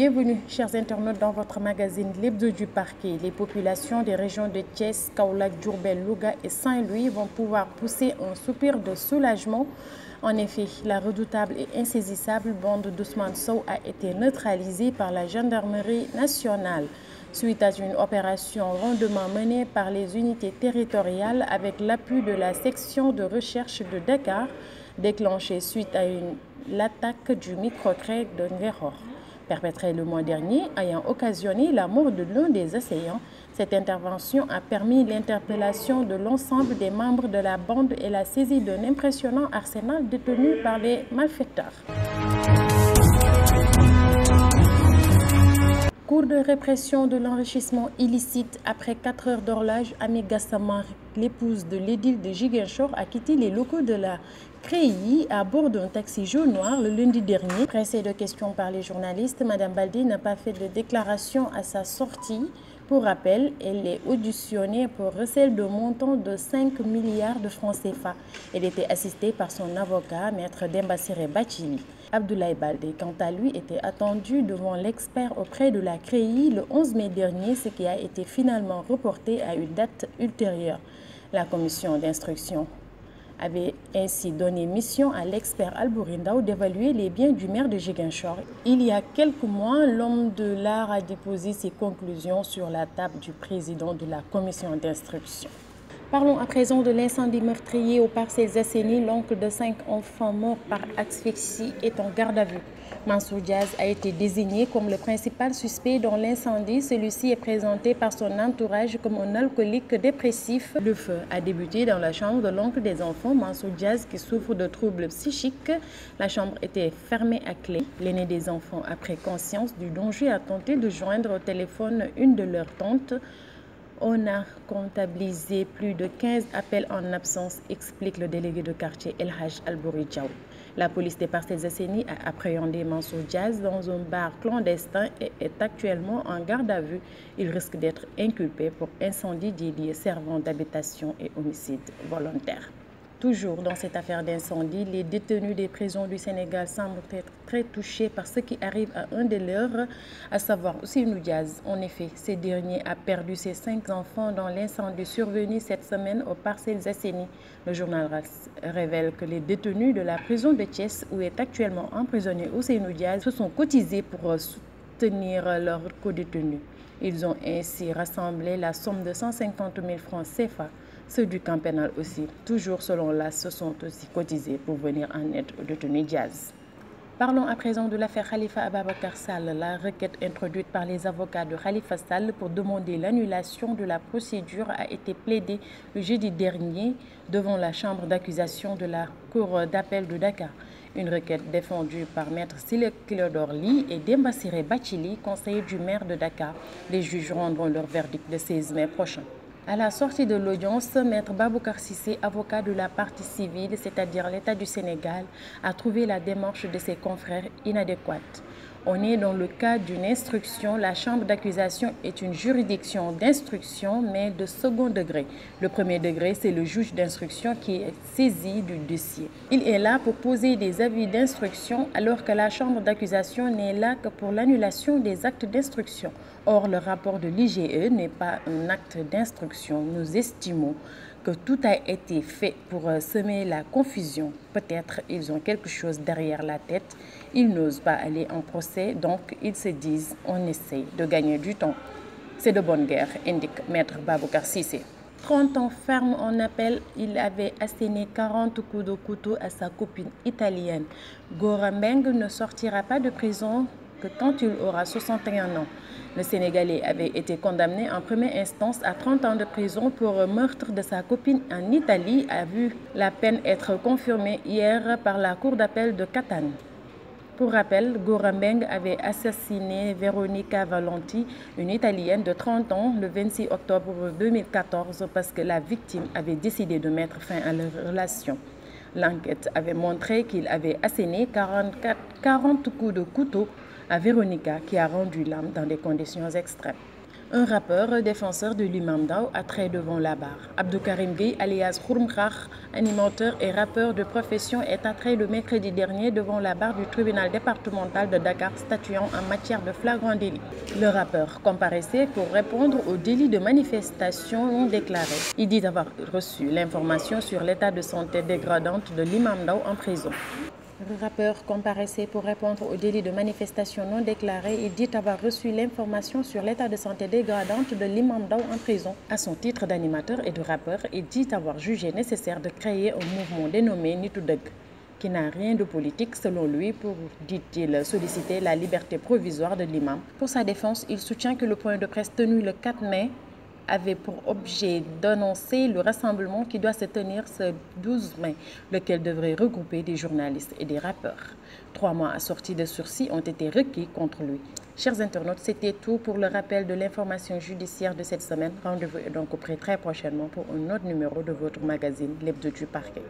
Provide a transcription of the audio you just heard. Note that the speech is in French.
Bienvenue, chers internautes, dans votre magazine L'Hebdo du Parquet. Les populations des régions de Thiès, Kaolack, Diourbel, Louga et Saint-Louis vont pouvoir pousser un soupir de soulagement. En effet, la redoutable et insaisissable bande d'Ousmane Sow a été neutralisée par la gendarmerie nationale suite à une opération rondement menée par les unités territoriales avec l'appui de la section de recherche de Dakar, déclenchée suite à l'attaque du microcré de Ngehor, perpétrée le mois dernier, ayant occasionné la mort de l'un des assaillants. Cette intervention a permis l'interpellation de l'ensemble des membres de la bande et la saisie d'un impressionnant arsenal détenu par les malfaiteurs. Cours de répression de l'enrichissement illicite. Après 4 heures d'horloge, Ami Gassama, l'épouse de l'édile de Ziguinchor, a quitté les locaux de la CREI à bord d'un taxi jaune-noir le lundi dernier. Pressée de questions par les journalistes, Mme Baldé n'a pas fait de déclaration à sa sortie. Pour rappel, elle est auditionnée pour recel de montant de 5 milliards de francs CFA. Elle était assistée par son avocat, Maître Dembassiré Bathily. Abdoulaye Baldé, quant à lui, était attendu devant l'expert auprès de la CREI le 11 mai dernier, ce qui a été finalement reporté à une date ultérieure. La commission d'instruction avait ainsi donné mission à l'expert Albouri Ndao d'évaluer les biens du maire de Ziguinchor. Il y a quelques mois, l'homme de l'art a déposé ses conclusions sur la table du président de la commission d'instruction. Parlons à présent de l'incendie meurtrier aux Parcelles Assainies. L'oncle de 5 enfants morts par asphyxie est en garde à vue. Mansour Diaz a été désigné comme le principal suspect dans l'incendie. Celui-ci est présenté par son entourage comme un alcoolique dépressif. Le feu a débuté dans la chambre de l'oncle des enfants, Mansour Diaz, qui souffre de troubles psychiques. La chambre était fermée à clé. L'aîné des enfants a pris conscience du danger, a tenté de joindre au téléphone une de leurs tantes. On a comptabilisé plus de 15 appels en absence, explique le délégué de quartier El Haj Albouri Diaw. La police des Parcelles Assainies a appréhendé Mansour Diaz dans un bar clandestin et est actuellement en garde à vue. Il risque d'être inculpé pour incendie des lieux servant d'habitation et homicide volontaire. Toujours dans cette affaire d'incendie, les détenus des prisons du Sénégal semblent être très touchés par ce qui arrive à un de leurs, à savoir Ousseynou Diaz. En effet, ce dernier a perdu ses 5 enfants dans l'incendie survenu cette semaine aux Parcelles Assainies. Le journal révèle que les détenus de la prison de Thiès, où est actuellement emprisonné Ousseynou Diaz, se sont cotisés pour soutenir leurs co-détenus. Ils ont ainsi rassemblé la somme de 150 000 francs CFA. Ceux du camp pénal aussi, toujours selon l'AS, se sont aussi cotisés pour venir en aide aux détenus Diaz. Parlons à présent de l'affaire Khalifa Ababacar Sall. La requête introduite par les avocats de Khalifa Sall pour demander l'annulation de la procédure a été plaidée le jeudi dernier devant la chambre d'accusation de la Cour d'appel de Dakar. Une requête défendue par Maître Ciré Clédor Ly et Dembassiré Bathily, conseiller du maire de Dakar. Les juges rendront leur verdict le 16 mai prochain. À la sortie de l'audience, Maître Baboucar Cissé, avocat de la partie civile, c'est-à-dire l'État du Sénégal, a trouvé la démarche de ses confrères inadéquate. On est dans le cas d'une instruction. La chambre d'accusation est une juridiction d'instruction, mais de second degré. Le premier degré, c'est le juge d'instruction qui est saisi du dossier. Il est là pour poser des avis d'instruction, alors que la chambre d'accusation n'est là que pour l'annulation des actes d'instruction. Or, le rapport de l'IGE n'est pas un acte d'instruction. Nous estimons que tout a été fait pour semer la confusion. Peut-être ils ont quelque chose derrière la tête. Ils n'osent pas aller en procès, donc ils se disent on essaye de gagner du temps. C'est de bonne guerre, indique Maître Baboucar Cissé. 30 ans ferme en appel, il avait asséné 40 coups de couteau à sa copine italienne. Gora Mbengue ne sortira pas de prison que quand il aura 61 ans. Le Sénégalais avait été condamné en première instance à 30 ans de prison pour meurtre de sa copine en Italie, a vu la peine être confirmée hier par la Cour d'appel de Catane. Pour rappel, Gora Mbengue avait assassiné Veronica Valenti, une Italienne de 30 ans, le 26 octobre 2014 parce que la victime avait décidé de mettre fin à leur relation. L'enquête avait montré qu'il avait asséné 40 coups de couteau à Veronica qui a rendu l'âme dans des conditions extrêmes. Un rappeur défenseur de l'imam Ndao a trait devant la barre. Abdou Karim Gueye, alias Khouroum Khar, animateur et rappeur de profession, est attrait le mercredi dernier devant la barre du tribunal départemental de Dakar, statuant en matière de flagrant délit. Le rappeur comparaissait pour répondre au délit de manifestation non déclarée. Il dit avoir reçu l'information sur l'état de santé dégradante de l'imam Ndao en prison. Le rappeur comparaissait pour répondre au délit de manifestation non déclarée et dit avoir reçu l'information sur l'état de santé dégradante de l'imam Ndao en prison. À son titre d'animateur et de rappeur, il dit avoir jugé nécessaire de créer un mouvement dénommé Nitu Deug, qui n'a rien de politique selon lui pour, dit-il, solliciter la liberté provisoire de l'imam. Pour sa défense, il soutient que le point de presse tenu le 4 mai avait pour objet d'annoncer le rassemblement qui doit se tenir ce 12 mai, lequel devrait regrouper des journalistes et des rappeurs. 3 mois assortis de sursis ont été requis contre lui. Chers internautes, c'était tout pour le rappel de l'information judiciaire de cette semaine. Rendez-vous donc très prochainement pour un autre numéro de votre magazine L'Hebdo du Parquet.